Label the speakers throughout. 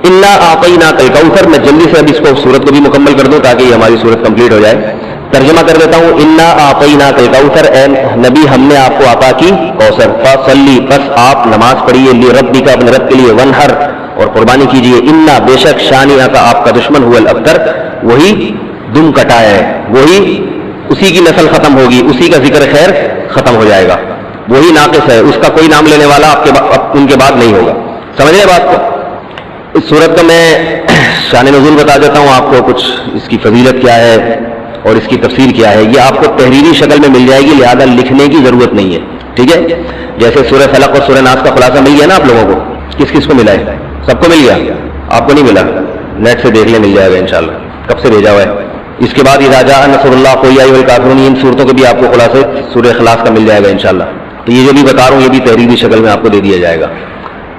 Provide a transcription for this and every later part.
Speaker 1: انا اعطیناک الکوثر. میں جلدی سے اب اس کو سورت کو بھی مکمل کر دوں تاکہ یہ ہماری سورت کمپلیٹ ہو جائے. ترجمہ کر دیتا ہوں. انا اعطیناک الکوثر، اے نبی ہم نے آپ کو عطا کی کوثر. فصلی، پس آپ نماز پڑھیے، لربک، اپنے رب کے لیے، ونحر، اور قربانی کیجیے. انا، بے شک، شانئک، آپ کا دشمن، هو الابتر، وہی دم کٹا ہے، وہی اسی کی نسل ختم ہوگی، اسی کا ذکر خیر ختم ہو جائے گا، وہی ناقص ہے، اس کا کوئی نام لینے والا ان کے بعد نہیں ہوگا. سمجھ رہے بات کو؟ اس صورت کا میں شان نزول بتا دیتا ہوں آپ کو، کچھ اس کی فضیلت کیا ہے اور اس کی تفسیر کیا ہے. یہ آپ کو تحریری شکل میں مل جائے گی، لہذا لکھنے کی ضرورت نہیں ہے. ٹھیک ہے؟ جیسے سورہ فلق اور سورہ ناس کا خلاصہ مل گیا نا آپ لوگوں کو. کس کس کو ملا ہے؟ سب کو مل گیا؟ آپ کو نہیں ملا؟ نیٹ سے دیکھ لیں، مل جائے گا انشاءاللہ. کب سے بھیجا ہوا ہے؟ اس کے بعد اذا جاء نصر اللہ، قل یا ایھا الکافرون، ان صورتوں کو بھی آپ کو خلاصے سورہ اخلاص کا مل جائے گا انشاءاللہ. تو یہ جو بھی بتا رہا ہوں یہ بھی تحریری شکل میں آپ کو دے دیا جائے گا.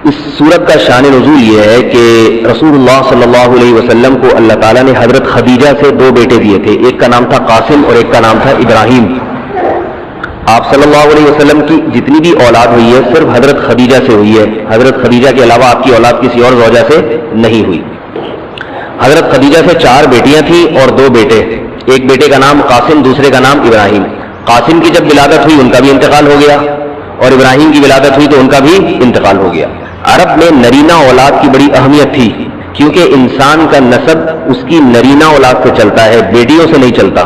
Speaker 1: اس صورت کا شان نزول یہ ہے کہ رسول اللہ صلی اللہ علیہ وسلم کو اللہ تعالیٰ نے حضرت خدیجہ سے 2 بیٹے دیے تھے. ایک کا نام تھا قاسم اور ایک کا نام تھا ابراہیم. آپ صلی اللہ علیہ وسلم کی جتنی بھی اولاد ہوئی ہے صرف حضرت خدیجہ سے ہوئی ہے. حضرت خدیجہ کے علاوہ آپ کی اولاد کسی اور زوجہ سے نہیں ہوئی. حضرت خدیجہ سے 4 بیٹیاں تھیں اور 2 بیٹے. ایک بیٹے کا نام قاسم، دوسرے کا نام ابراہیم. قاسم کی جب ولادت ہوئی ان کا بھی انتقال ہو گیا، اور ابراہیم کی ولادت ہوئی تو ان کا بھی انتقال ہو گیا. عرب میں نرینہ اولاد کی بڑی اہمیت تھی، کیونکہ انسان کا نسب اس کی نرینہ اولاد سے چلتا ہے، بیٹیوں سے نہیں چلتا.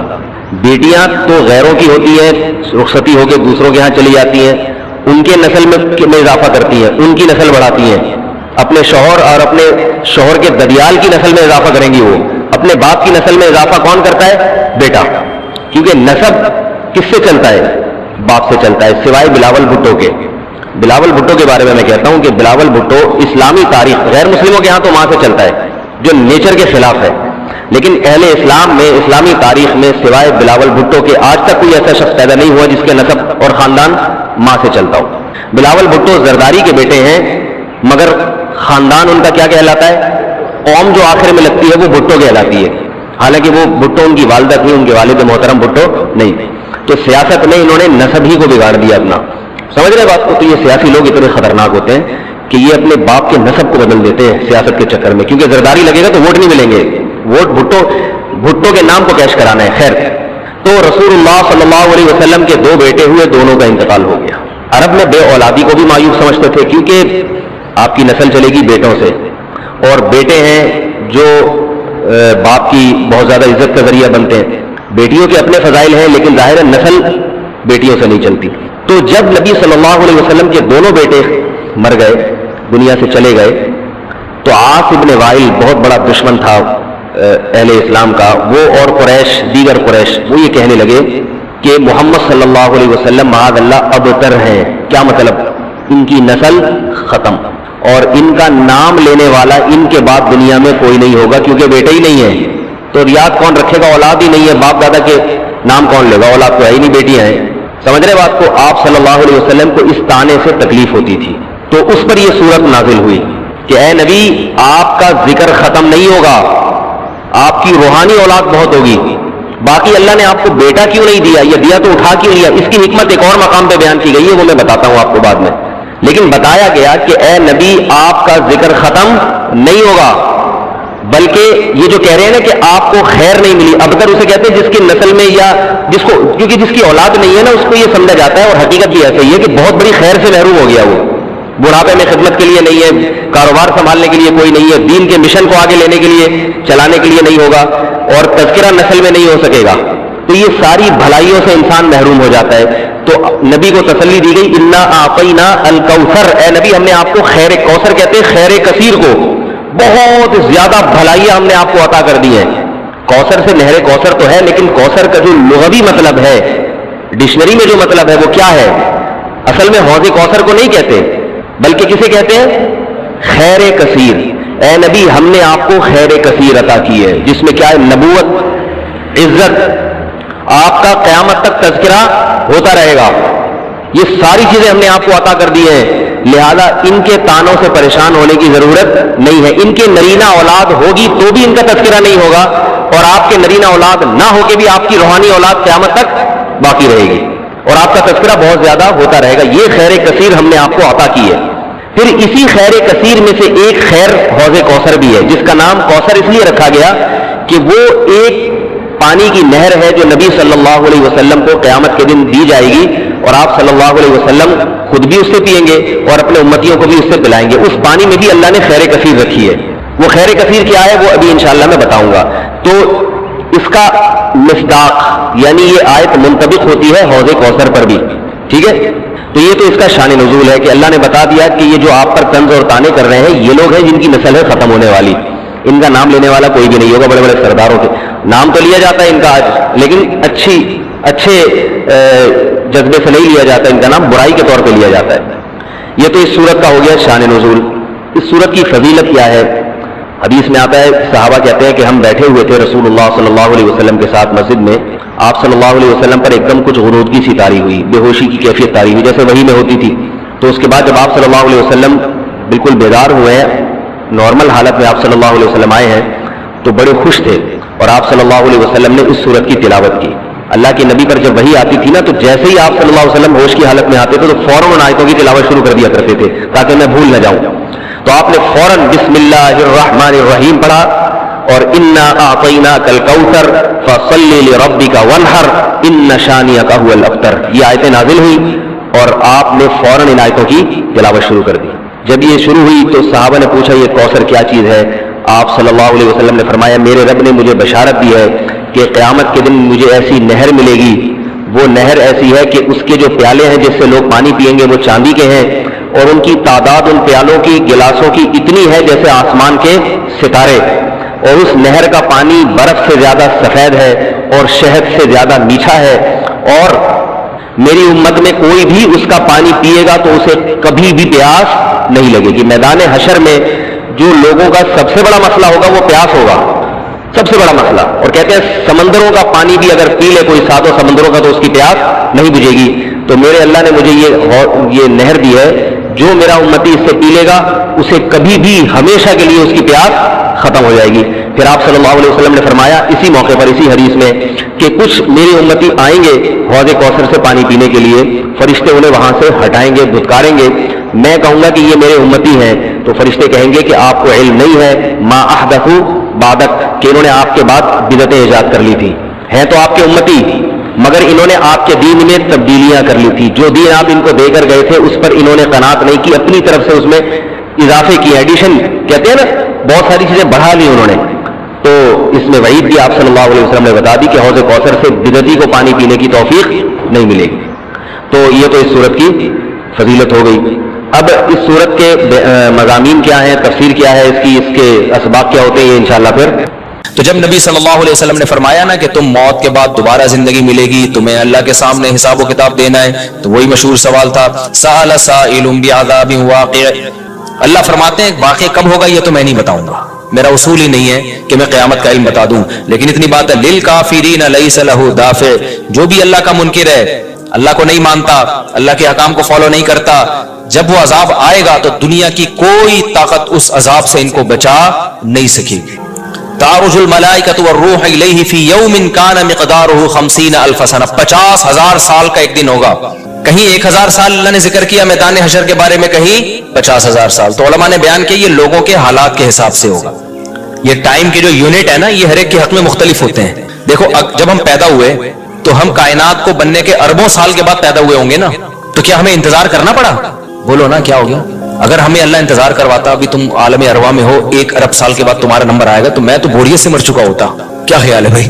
Speaker 1: بیٹیاں تو غیروں کی ہوتی ہیں، رخصتی ہو کے دوسروں کے ہاں چلی جاتی ہیں، ان کے نسل میں اضافہ کرتی ہیں، ان کی نسل بڑھاتی ہیں. اپنے شوہر اور اپنے شوہر کے ددیال کی نسل میں اضافہ کریں گی، وہ اپنے باپ کی نسل میں اضافہ کون کرتا ہے؟ بیٹا. کیونکہ نسب کس سے چلتا ہے؟ باپ سے چلتا ہے، سوائے بلاول بھٹو کے. بلاول بھٹو کے بارے میں کہتا ہوں کہ بلاول بھٹو اسلامی تاریخ، غیر مسلموں کے ہاں تو وہاں سے چلتا ہے جو نیچر کے خلاف ہے، لیکن اہل اسلام میں، اسلامی تاریخ میں سوائے بلاول بھٹو کے آج تک کوئی ایسا شخص پیدا نہیں ہوا جس کے نسب اور خاندان ماں سے چلتا ہو. بلاول بھٹو زرداری کے بیٹے ہیں، مگر خاندان ان کا کیا کہلاتا ہے؟ قوم جو آخر میں لگتی ہے وہ بھٹو کہلاتی ہے، حالانکہ وہ بھٹو ان کی والدہ تھی، ان کے والد محترم بھٹو نہیں. تو سیاست میں انہوں نے نسب ہی کو بگاڑ دیا اپنا. سمجھ رہے بات کو؟ تو یہ سیاسی لوگ اتنے خطرناک ہوتے ہیں کہ یہ اپنے باپ کے نسب کو بدل دیتے ہیں سیاست کے چکر میں، کیونکہ زرداری لگے گا تو ووٹ نہیں ملیں گے، ووٹ بھٹو کے نام کو کیش کرانا ہے. خیر، تو رسول اللہ صلی اللہ علیہ وسلم کے 2 بیٹے ہوئے، دونوں کا انتقال ہو گیا. عرب میں بے اولادی کو بھی مایوب سمجھتے تھے، کیونکہ آپ کی نسل چلے گی بیٹوں سے، اور بیٹے ہیں جو باپ کی بہت زیادہ عزت کا ذریعہ بنتے ہیں. بیٹیوں کے اپنے فضائل ہیں، لیکن ظاہر نسل بیٹیوں سے نہیں چلتی. تو جب نبی صلی اللہ علیہ وسلم کے دونوں بیٹے مر گئے، دنیا سے چلے گئے، تو عاص ابن وائل بہت بڑا دشمن تھا اہل اسلام کا، وہ اور قریش، دیگر قریش، وہ یہ کہنے لگے کہ محمد صلی اللہ علیہ وسلم معاذ اللہ ابتر ہیں. کیا مطلب؟ ان کی نسل ختم، اور ان کا نام لینے والا ان کے بعد دنیا میں کوئی نہیں ہوگا، کیونکہ بیٹے ہی نہیں ہیں. تو ریاض کون رکھے گا؟ اولاد ہی نہیں ہے، باپ دادا کے نام کون لے گا؟ اولاد تو ہے ہی نہیں، بیٹیاں ہیں. سمجھ رہے بات کو؟ آپ صلی اللہ علیہ وسلم کو اس طعنے سے تکلیف ہوتی تھی، تو اس پر یہ صورت نازل ہوئی کہ اے نبی، آپ کا ذکر ختم نہیں ہوگا، آپ کی روحانی اولاد بہت ہوگی. باقی اللہ نے آپ کو بیٹا کیوں نہیں دیا، یہ دیا تو اٹھا کیوں لیا، اس کی حکمت ایک اور مقام پہ بیان کی گئی ہے، وہ میں بتاتا ہوں آپ کو بعد میں. لیکن بتایا گیا کہ اے نبی، آپ کا ذکر ختم نہیں ہوگا، بلکہ یہ جو کہہ رہے ہیں نا کہ آپ کو خیر نہیں ملی، ابتر اسے کہتے ہیں جس کی نسل میں یا جس کو، کیونکہ جس کی اولاد نہیں ہے نا اس کو یہ سمجھا جاتا ہے، اور حقیقت بھی ایسا ہی ہے کہ بہت بڑی خیر سے محروم ہو گیا. وہ بڑھاپے میں خدمت کے لیے نہیں ہے، کاروبار سنبھالنے کے لیے کوئی نہیں ہے، دین کے مشن کو آگے لینے کے لیے، چلانے کے لیے نہیں ہوگا، اور تذکرہ نسل میں نہیں ہو سکے گا. تو یہ ساری بھلائیوں سے انسان محروم ہو جاتا ہے. تو نبی کو تسلی دی گئی، انا اعطینا الکوثر، اے نبی ہم نے آپ کو خیر کوثر کہتے ہیں خیر کثیر کو، بہت زیادہ بھلائیاں ہم نے آپ کو عطا کر دی ہیں. کوثر سے نہر کوثر تو ہے، لیکن کوثر کا جو لغوی مطلب ہے، ڈکشنری میں جو مطلب ہے وہ کیا ہے؟ اصل میں حوض کوثر کو نہیں کہتے، بلکہ کسے کہتے ہیں؟ خیر کثیر. اے نبی ہم نے آپ کو خیر کثیر عطا کی ہے، جس میں کیا ہے؟ نبوت، عزت، آپ کا قیامت تک تذکرہ ہوتا رہے گا. یہ ساری چیزیں ہم نے آپ کو عطا کر دی ہیں، لہذا ان کے تانوں سے پریشان ہونے کی ضرورت نہیں ہے. ان کے نرینہ اولاد ہوگی تو بھی ان کا تذکرہ نہیں ہوگا، اور آپ کے نرینہ اولاد نہ ہو کے بھی آپ کی روحانی اولاد قیامت تک باقی رہے گی، اور آپ کا تذکرہ بہت زیادہ ہوتا رہے گا. یہ خیر کثیر ہم نے آپ کو عطا کی ہے. پھر اسی خیر کثیر میں سے ایک خیر حوض کوثر بھی ہے، جس کا نام کوثر اس لیے رکھا گیا کہ وہ ایک پانی کی نہر ہے جو نبی صلی اللہ علیہ وسلم کو قیامت کے دن دی جائے گی، اور آپ صلی اللہ علیہ وسلم خود بھی اس سے پیئیں گے اور اپنے امتیوں کو بھی اس سے پلائیں گے۔ اس پانی میں بھی اللہ نے خیر کثیر رکھی ہے۔ وہ خیر کثیر کیا ہے وہ ابھی انشاءاللہ میں بتاؤں گا۔ تو اس کا مصداق یعنی یہ آیت منطبق ہوتی ہے حوض کوثر پر بھی، ٹھیک ہے؟ تو یہ تو اس کا شان نزول ہے کہ اللہ نے بتا دیا کہ یہ جو آپ پر طنز اور طعنے کر رہے ہیں یہ لوگ ہیں جن کی نسل ہے ختم ہونے والی، ان کا نام لینے والا کوئی بھی نہیں ہوگا۔ بڑے بڑے سرداروں کے نام تو لیا جاتا ہے ان کا آج، لیکن اچھے جذبے سے نہیں لیا جاتا، ان کا نام برائی کے طور پہ لیا جاتا ہے۔ یہ تو اس سورت کا ہو گیا شان نزول۔ اس سورت کی فضیلت کیا ہے؟ حدیث میں آتا ہے، صحابہ کہتے ہیں کہ ہم بیٹھے ہوئے تھے رسول اللہ صلی اللہ علیہ وسلم کے ساتھ مسجد میں، آپ صلی اللہ علیہ وسلم پر ایک دم کچھ غنودگی سی طاری ہوئی، بے ہوشی کی کیفیت طاری ہوئی جیسے وحی میں ہوتی تھی۔ تو اس کے بعد جب آپ صلی اللہ علیہ وسلم بالکل بیدار ہوئے ہیں، نارمل حالت میں آپ صلی اللہ علیہ وسلم آئے ہیں تو بڑے خوش تھے، اور آپ صلی اللہ علیہ وسلم نے اس سورت کی تلاوت کی۔ اللہ کے نبی پر جب وحی آتی تھی نا تو جیسے ہی آپ صلی اللہ علیہ وسلم ہوش کی حالت میں آتے تھے تو فوراً ان آیتوں کی تلاوت شروع کر دیا کرتے تھے تاکہ میں بھول نہ جاؤں۔ تو آپ نے فوراً بسم اللہ الرحمن الرحیم پڑھا اور انا اعطیناک الکوثر فصلی لربک وانحر ان شانئک هو الابتر، یہ آیتیں نازل ہوئی اور آپ نے فوراً ان آیتوں کی تلاوت شروع کر دی۔ جب یہ شروع ہوئی تو صحابہ نے پوچھا یہ کوثر کیا چیز ہے؟ آپ صلی اللہ علیہ وسلم نے فرمایا میرے رب نے مجھے بشارت دی ہے کہ قیامت کے دن مجھے ایسی نہر ملے گی، وہ نہر ایسی ہے کہ اس کے جو پیالے ہیں جس سے لوگ پانی پئیں گے وہ چاندی کے ہیں، اور ان کی تعداد ان پیالوں کی گلاسوں کی اتنی ہے جیسے آسمان کے ستارے، اور اس نہر کا پانی برف سے زیادہ سفید ہے اور شہد سے زیادہ میٹھا ہے، اور میری امت میں کوئی بھی اس کا پانی پیے گا تو اسے کبھی بھی پیاس نہیں لگے گی۔ میدان حشر میں جو لوگوں کا سب سے بڑا مسئلہ ہوگا وہ پیاس ہوگا، سب سے بڑا مسئلہ، اور کہتے ہیں سمندروں کا پانی بھی اگر پی لے کوئی ساتوں سمندروں کا تو اس کی پیاس نہیں بجھے گی۔ تو میرے اللہ نے مجھے یہ نہر دی ہے، جو میرا امتی اس سے پی لے گا اسے کبھی بھی ہمیشہ کے لیے اس کی پیاس ختم ہو جائے گی۔ پھر آپ صلی اللہ علیہ وسلم نے فرمایا اسی موقع پر اسی حدیث میں کہ کچھ میری امتی آئیں گے حوض کوثر سے پانی پینے کے لیے، فرشتے انہیں وہاں سے ہٹائیں گے، دھتکاریں گے، میں کہوں گا کہ یہ میرے امتی ہیں تو فرشتے کہیں گے کہ آپ کو علم نہیں ہے ما احدثوا بعدک، کہ انہوں نے آپ کے بعد بدعتیں ایجاد کر لی تھی، ہیں تو آپ کے امتی مگر انہوں نے آپ کے دین میں تبدیلیاں کر لی تھی، جو دین آپ ان کو دے کر گئے تھے اس پر انہوں نے قناعت نہیں کی، اپنی طرف سے اس میں اضافے کیے، ایڈیشن کہتے ہیں نا، بہت ساری چیزیں بڑھا لی انہوں نے۔ تو اس میں وعید بھی آپ صلی اللہ علیہ وسلم نے بتا دی کہ حوض کوثر سے بدعتی کو پانی پینے کی توفیق نہیں ملے گی۔ تو یہ تو اس صورت کی فضیلت ہو گئی۔ اب اس صورت کے مضامین کیا ہیں، تفسیر کیا ہے اس کی، اس کے اسباب کیا ہوتے ہیں، یہ انشاءاللہ پھر۔
Speaker 2: تو جب نبی صلی اللہ علیہ وسلم نے فرمایا نا کہ تم موت کے بعد دوبارہ زندگی ملے گی، تمہیں اللہ کے سامنے حساب و کتاب دینا ہے، تو وہی مشہور سوال تھا سأل سائل بعذاب واقع۔ اللہ فرماتے ہیں واقع کب ہوگا یہ تو میں نہیں بتاؤں گا، میرا اصول ہی نہیں ہے کہ میں قیامت کا علم بتا دوں، لیکن اتنی بات ہے للکافرین لیس لہ دافع، جو بھی اللہ کا منکر ہے، اللہ کو نہیں مانتا، اللہ کے احکام کو فالو نہیں کرتا، جب وہ عذاب آئے گا تو دنیا کی کوئی طاقت اس عذاب سے ان کو بچا نہیں سکے گی۔ تعرج الملائکۃ والروح الیہ فی یوم کان مقدارہ 50,000 سنہ، 50,000 سال کا ایک دن ہوگا۔ کہیں 1,000 سال اللہ نے ذکر کیا میدان حشر کے بارے میں، کہیں 50,000 سال۔ تو علماء نے بیان کیا یہ لوگوں کے حالات کے حساب سے ہوگا۔ یہ ٹائم کے جو یونٹ ہے نا یہ ہر ایک کے حق میں مختلف ہوتے ہیں۔ دیکھو جب ہم پیدا ہوئے تو ہم کائنات کو بننے کے اربوں سال کے بعد پیدا ہوئے ہوں گے نا، تو کیا ہمیں انتظار کرنا پڑا؟ بولو نا کیا ہو گیا؟ اگر ہمیں اللہ انتظار کرواتا ابھی تم عالم ارواح میں ہو 1 ارب سال کے بعد تمہارا نمبر آئے گا تو میں تو بوریت سے مر چکا ہوتا۔ کیا خیال ہے بھائی؟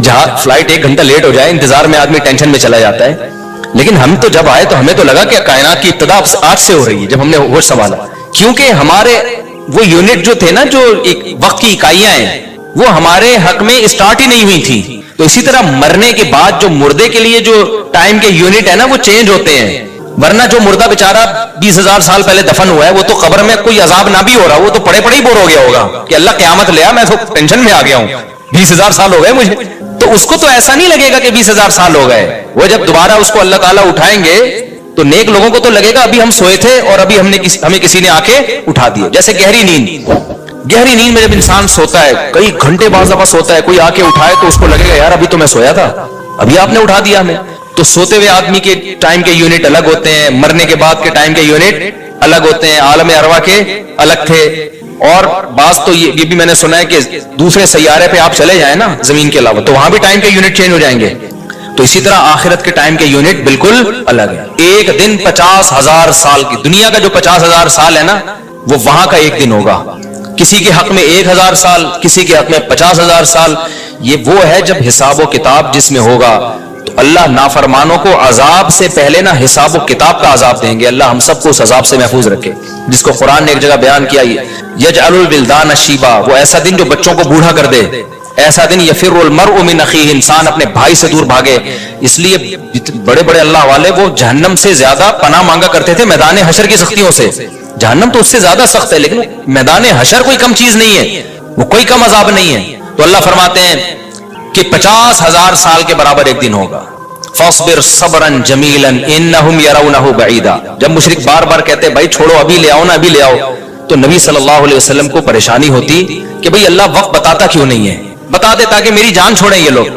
Speaker 2: جہاں فلائٹ 1 گھنٹہ لیٹ ہو جائے انتظار میں آدمی ٹینشن میں چلا جاتا ہے، لیکن ہم تو جب آئے تو ہمیں تو لگا کہ کائنات کی ابتدا آج سے ہو رہی ہے۔ جب ہم نے ہوش سنبھالا، کیونکہ ہمارے وہ یونٹ جو تھے نا، جو ایک وقت کی اکائیاں ہیں، وہ ہمارے حق میں اسٹارٹ ہی نہیں ہوئی تھی۔ تو اسی طرح مرنے کے بعد جو مردے کے لیے جو ٹائم کے یونٹ ہے نا وہ چینج ہوتے ہیں، ورنہ جو مردہ بیچارہ 20,000 سال پہلے دفن ہوا ہے وہ تو قبر میں کوئی عذاب نہ بھی ہو رہا، وہ تو پڑے پڑے ہی بور ہو گیا ہوگا کہ اللہ قیامت لیا، میں تو ٹینشن میں آ گیا ہوں، 20,000 سال ہو گئے مجھے۔ تو اس کو تو ایسا نہیں لگے گا کہ 20,000 سال ہو گئے، وہ جب دوبارہ اس کو اللہ تعالیٰ اٹھائیں گے تو نیک لوگوں کو تو لگے گا ابھی ہم سوئے تھے اور ابھی ہمیں کسی نے آ کے اٹھا دیا۔ جیسے گہری نیند میں جب انسان سوتا ہے کئی گھنٹے بعض دفعہ سوتا ہے، کوئی آ کے اٹھائے تو اس کو لگے گا یار ابھی تو میں سویا تھا، ابھی آپ نے اٹھا دیا ہمیں۔ تو سوتے ہوئے آدمی کے ٹائم کے یونٹ الگ ہوتے ہیں، مرنے کے بعد کے ٹائم کے یونٹ الگ ہوتے ہیں, عالم ارواح کے الگ تھے, اور بعض تو یہ بھی میں نے سنا ہے کہ دوسرے سیارے پہ آپ چلے جائیں نا زمین کے علاوہ تو وہاں بھی ٹائم کے یونٹ چینج ہو جائیں گے. تو اسی طرح آخرت کے ٹائم کے یونٹ بالکل الگ ہے. ایک دن 50,000 سال کی, دنیا کا جو 50,000 سال ہے نا وہ وہاں کا ایک دن ہوگا. کسی کے حق میں 1,000 سال, کسی کے حق میں 50,000 سال. یہ وہ ہے جب حساب و کتاب جس میں ہوگا. تو اللہ نافرمانوں کو عذاب سے پہلے نا حساب و کتاب کا عذاب دیں گے. اللہ ہم سب کو اس عذاب سے محفوظ رکھے, جس کو قرآن نے ایک جگہ بیان کیا, یجعل الولدان شیبا, وہ ایسا دن جو بچوں کو بوڑھا کر دے. ایسا دن یفر المرء من اخیہ, انسان اپنے بھائی سے دور بھاگے. اس لیے بڑے بڑے اللہ والے وہ جہنم سے زیادہ پناہ مانگا کرتے تھے میدان حشر کی سختیوں سے. جہنم تو اس سے زیادہ سخت ہے, لیکن میدان حشر کوئی کم چیز نہیں ہے, وہ کوئی کم عذاب نہیں ہے. تو اللہ فرماتے ہیں کہ 50,000 سال کے برابر ایک دن ہوگا. فاصبر صبرا جمیلا انہم یرونہ بعیدا. جب مشرک بار بار کہتے بھائی چھوڑو, ابھی لے آؤ نا, ابھی لے آؤ, تو نبی صلی اللہ علیہ وسلم کو پریشانی ہوتی کہ بھئی اللہ وقت بتاتا کیوں نہیں ہے, بتا دے تاکہ میری جان چھوڑیں یہ لوگ.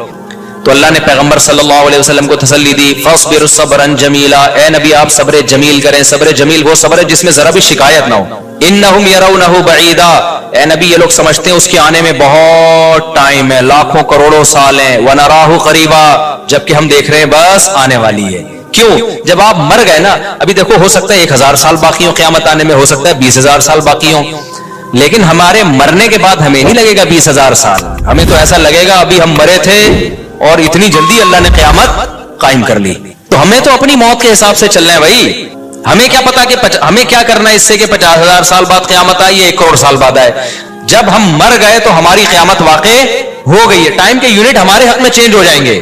Speaker 2: تو اللہ نے پیغمبر صلی اللہ علیہ وسلم کو تسلی دی, فاصبر صبرا جمیلا, اے نبی آپ صبر جمیل کریں. صبر جمیل وہ صبر ہے جس میں ذرا بھی شکایت نہ ہو. انہم یرونہ بعیدا, اے نبی یہ لوگ سمجھتے ہیں اس کے آنے میں بہت ٹائم ہے, لاکھوں کروڑوں سال ہیں. ونراہ قریبا, جبکہ ہم دیکھ رہے ہیں بس آنے والی ہے. کیوں؟ جب آپ مر گئے نا, ابھی دیکھو ہو سکتا ہے 1,000 سال باقی ہوں قیامت آنے میں, ہو سکتا ہے 20,000 سال باقی ہوں, لیکن ہمارے مرنے کے بعد ہمیں نہیں لگے گا 20,000 سال. ہمیں تو ایسا لگے گا ابھی ہم مرے تھے اور اتنی جلدی اللہ نے قیامت قائم کر لی. تو ہمیں تو اپنی موت کے حساب سے چلنا ہے بھائی. ہمیں کیا پتا کہ ہمیں کیا کرنا ہے اس سے کہ 50,000 سال بعد قیامت آئی یا 1 کروڑ سال بعد آئے. جب ہم مر گئے تو ہماری قیامت واقع ہو گئی ہے, ٹائم کے یونٹ ہمارے حق میں چینج ہو جائیں گے.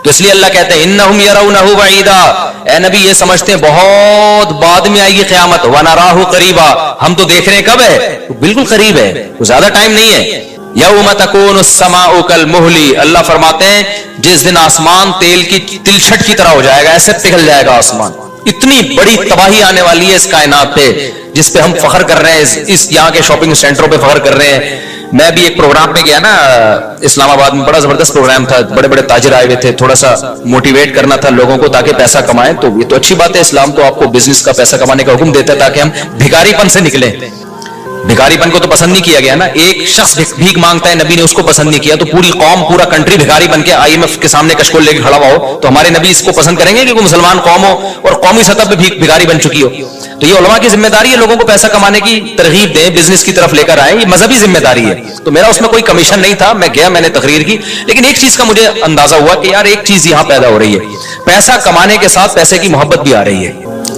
Speaker 2: تو اس لیے اللہ کہتے ہیں انہم یرونہ بعیدا, اے نبی یہ سمجھتے ہیں بہت بعد میں آئے گی قیامت. ونراہ قریبا, ہم تو دیکھ رہے ہیں کب ہے, بالکل قریب ہے, زیادہ ٹائم نہیں ہے. یوم تکون السماء کالمہل, اللہ فرماتے ہیں جس دن آسمان تیل کی تلچھٹ کی طرح ہو جائے گا, ایسے پگھل جائے گا آسمان. اتنی بڑی تباہی آنے والی ہے اس کائنات پہ جس پہ ہم فخر کر رہے ہیں, اس یہاں کے شاپنگ سینٹروں پہ فخر کر رہے ہیں. میں بھی ایک پروگرام پہ گیا نا اسلام آباد میں, بڑا زبردست پروگرام تھا, بڑے بڑے تاجر آئے ہوئے تھے, تھوڑا سا موٹیویٹ کرنا تھا لوگوں کو تاکہ پیسہ کمائیں. تو یہ تو اچھی بات ہے, اسلام تو آپ کو بزنس کا پیسہ کمانے کا حکم دیتا ہے تاکہ ہم بھکاری پن سے نکلیں. بھکاری پن کو تو پسند نہیں کیا گیا نا, ایک شخص بھیک مانگتا ہے, نبی نے اس کو پسند نہیں کیا, تو پوری قوم پورا کنٹری بھکاری بن کے IMF کے سامنے کشکول لے کے کھڑا ہوا ہو, تو ہمارے نبی اس کو پسند کریں گے کہ کوئی مسلمان قوم ہو اور قومی سطح پہ بھکاری بن چکی ہو. تو یہ علماء کی ذمہ داری ہے لوگوں کو پیسہ کمانے کی ترغیب دیں, بزنس کی طرف لے کر آئیں, یہ مذہبی ذمہ داری ہے. تو میرا اس میں کوئی کمیشن نہیں تھا, میں گیا, میں نے تقریر کی, لیکن ایک چیز کا مجھے اندازہ ہوا کہ یار ایک چیز یہاں پیدا ہو رہی ہے, پیسہ کمانے کے ساتھ پیسے کی محبت بھی آ رہی ہے.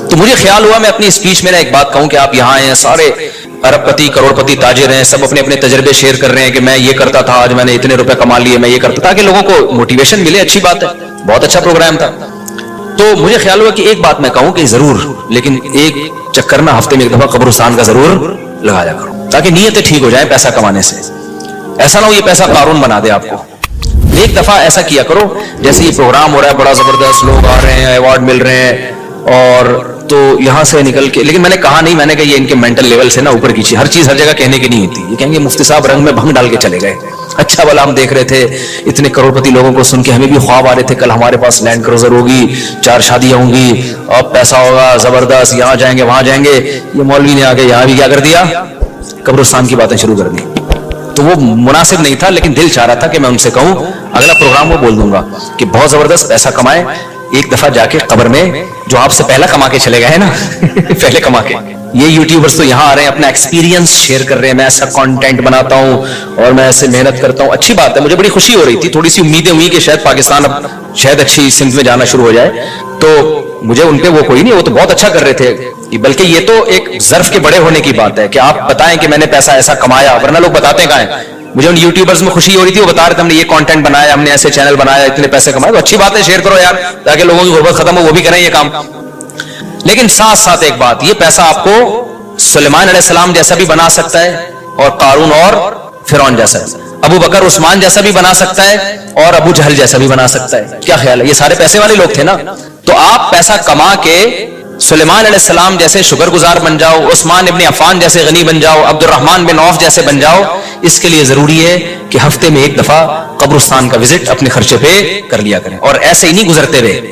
Speaker 2: تو مجھے خیال ہوا میں اپنی اسپیچ میں ایک بات کہوں کہ آپ یہاں آئے ہیں, سارے ارب پتی کروڑ پتی تاجر ہیں, سب اپنے اپنے تجربے شیئر کر رہے ہیں کہ میں یہ کرتا تھا, آج میں نے اتنے روپے کما لیے, میں یہ کرتا, تاکہ لوگوں کو موٹیویشن ملے. اچھی بات ہے, بہت اچھا پروگرام تھا. تو مجھے خیال ہوا کہ ایک بات میں کہوں کہ ضرور, لیکن ایک چکر نا ہفتے میں ایک دفعہ قبرستان کا ضرور لگایا کرو تاکہ نیتیں ٹھیک ہو جائیں پیسہ کمانے سے. ایسا نہ ہو یہ پیسہ قارون بنا دے آپ کو. ایک دفعہ ایسا کیا کرو, جیسے یہ پروگرام ہو رہا ہے بڑا زبردست, لوگ آ رہے ہیں, ایوارڈ مل رہے ہیں, اور تو یہاں سے نکل کے, لیکن میں نے کہا نہیں, میں نے کہا یہ ان کے مینٹل لیول سے نا اوپر کی چیز, ہر چیز ہر جگہ کہنے کی نہیں ہوتی. یہ کہیں گے مفتی صاحب رنگ میں بھنگ ڈال کے چلے گئے. اچھا بلا ہم دیکھ رہے تھے اتنے کروڑ پتی لوگوں کو سن کے ہمیں بھی خواب آ رہے تھے, کل ہمارے پاس لینڈ کروزر ہوگی, 4 شادیاں ہوں گی, اب پیسہ ہوگا زبردست, یہاں جائیں گے وہاں جائیں گے. یہ مولوی نے آ کے یہاں بھی کیا کر دیا, قبرستان کی باتیں شروع کر دی. تو وہ مناسب نہیں تھا, لیکن دل چاہ رہا تھا کہ میں ان سے کہوں اگلا پروگرام وہ بول دوں گا کہ بہت زبردست پیسہ کمائے, ایک دفعہ جا کے قبر میں جو آپ سے پہلا کما کے چلے گئے نا پہلے کما کے. یہ یوٹیوبرز تو یہاں آ رہے ہیں, اپنا ایکسپیرینس شیئر کر رہے ہیں, میں ایسا کانٹینٹ بناتا ہوں اور میں ایسے محنت کرتا ہوں. اچھی بات ہے, مجھے بڑی خوشی ہو رہی تھی, تھوڑی سی امیدیں ہوئی کہ شاید پاکستان اب شاید اچھی سمت میں جانا شروع ہو جائے. تو مجھے ان پہ وہ کوئی نہیں, وہ تو بہت اچھا کر رہے تھے, بلکہ یہ تو ایک ظرف کے بڑے ہونے کی بات ہے کہ آپ بتائیں کہ میں نے پیسہ ایسا کمایا, ورنہ لوگ بتاتے کہاں ہیں. مجھے ان یوٹیوبرز میں خوشی ہو رہی تھی, وہ بتا رہے تھے ہم نے یہ کانٹینٹ بنایا, ہم نے ایسے چینل بنایا, اتنے پیسے کمائے. تو اچھی بات ہے, شیئر کرو یار تاکہ لوگوں کی غربت ختم ہو, وہ بھی کریں یہ کام. لیکن ساتھ ساتھ ایک بات, یہ پیسہ آپ کو سلیمان علیہ السلام جیسا بھی بنا سکتا ہے, اور قارون اور فرعون جیسا, ابو بکر عثمان جیسا بھی بنا سکتا ہے, اور ابو جہل جیسا بھی بنا سکتا ہے. کیا خیال ہے, یہ سارے پیسے والے لوگ تھے نا. تو آپ پیسہ کما کے سلیمان علیہ السلام جیسے شکر گزار بن جاؤ, عثمان ابن عفان جیسے غنی بن جاؤ, عبد الرحمن بن عوف جیسے بن جاؤ. اس کے لیے ضروری ہے کہ ہفتے میں ایک دفعہ قبرستان کا وزٹ اپنے خرچے پہ کر لیا کریں, اور ایسے ہی نہیں گزرتے رہے.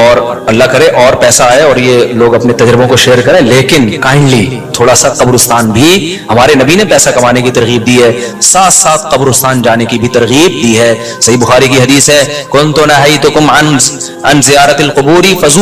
Speaker 2: اور اللہ کرے اور پیسہ آئے اور یہ لوگ اپنے تجربوں کو شیئر کریں، لیکن کائنڈلی تھوڑا سا قبرستان بھی، ہمارے نبی نے پیسہ کمانے کی ترغیب دی ہے، ساتھ ساتھ قبرستان جانے کی بھی ترغیب دی ہے۔ صحیح بخاری کی حدیث ہے، کنت نہیتکم عن زیارت القبور فزوروا